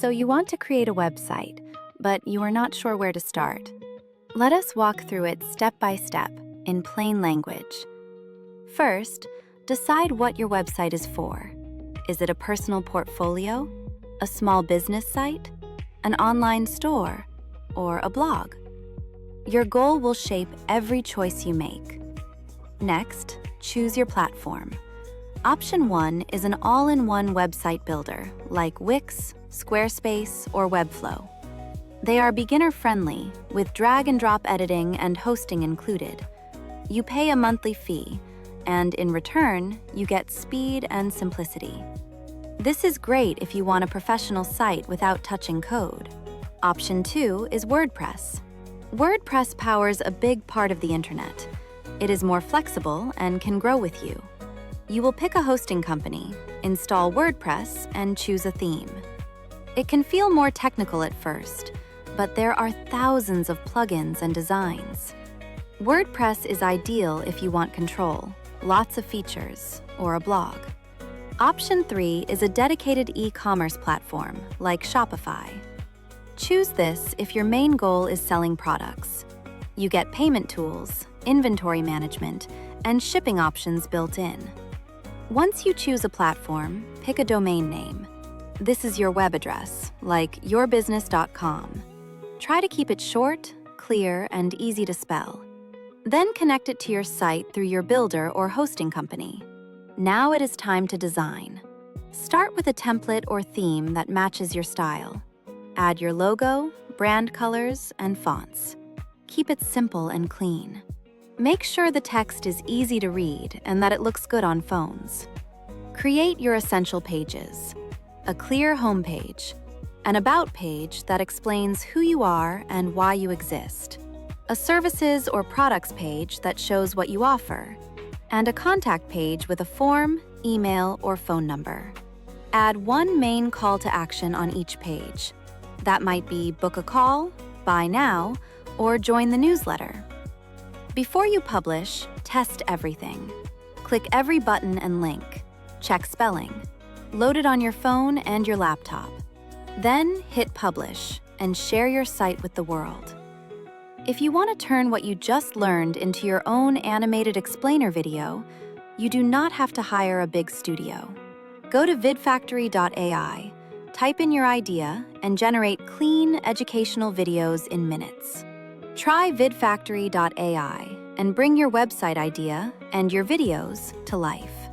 So you want to create a website, but you are not sure where to start. Let us walk through it step by step in plain language. First, decide what your website is for. Is it a personal portfolio, a small business site, an online store, or a blog? Your goal will shape every choice you make. Next, choose your platform. Option 1 is an all-in-one website builder like Wix, Squarespace, or Webflow. They are beginner-friendly with drag-and-drop editing and hosting included. You pay a monthly fee, and in return, you get speed and simplicity. This is great if you want a professional site without touching code. Option 2 is WordPress. WordPress powers a big part of the internet. It is more flexible and can grow with you. You will pick a hosting company, install WordPress, and choose a theme. It can feel more technical at first, but there are thousands of plugins and designs. WordPress is ideal if you want control, lots of features, or a blog. Option 3 is a dedicated e-commerce platform like Shopify. Choose this if your main goal is selling products. You get payment tools, inventory management, and shipping options built in. Once you choose a platform, pick a domain name. This is your web address, like yourbusiness.com. Try to keep it short, clear, and easy to spell. Then connect it to your site through your builder or hosting company. Now it is time to design. Start with a template or theme that matches your style. Add your logo, brand colors, and fonts. Keep it simple and clean. Make sure the text is easy to read and that it looks good on phones. Create your essential pages. A clear homepage, an about page that explains who you are and why you exist, a services or products page that shows what you offer, and a contact page with a form, email, or phone number. Add one main call to action on each page. That might be book a call, buy now, or join the newsletter. Before you publish, test everything. Click every button and link. Check spelling. Load it on your phone and your laptop. Then hit publish and share your site with the world. If you want to turn what you just learned into your own animated explainer video, you do not have to hire a big studio. Go to vidfactory.ai, type in your idea, and generate clean, educational videos in minutes. Try vidfactory.ai and bring your website idea and your videos to life.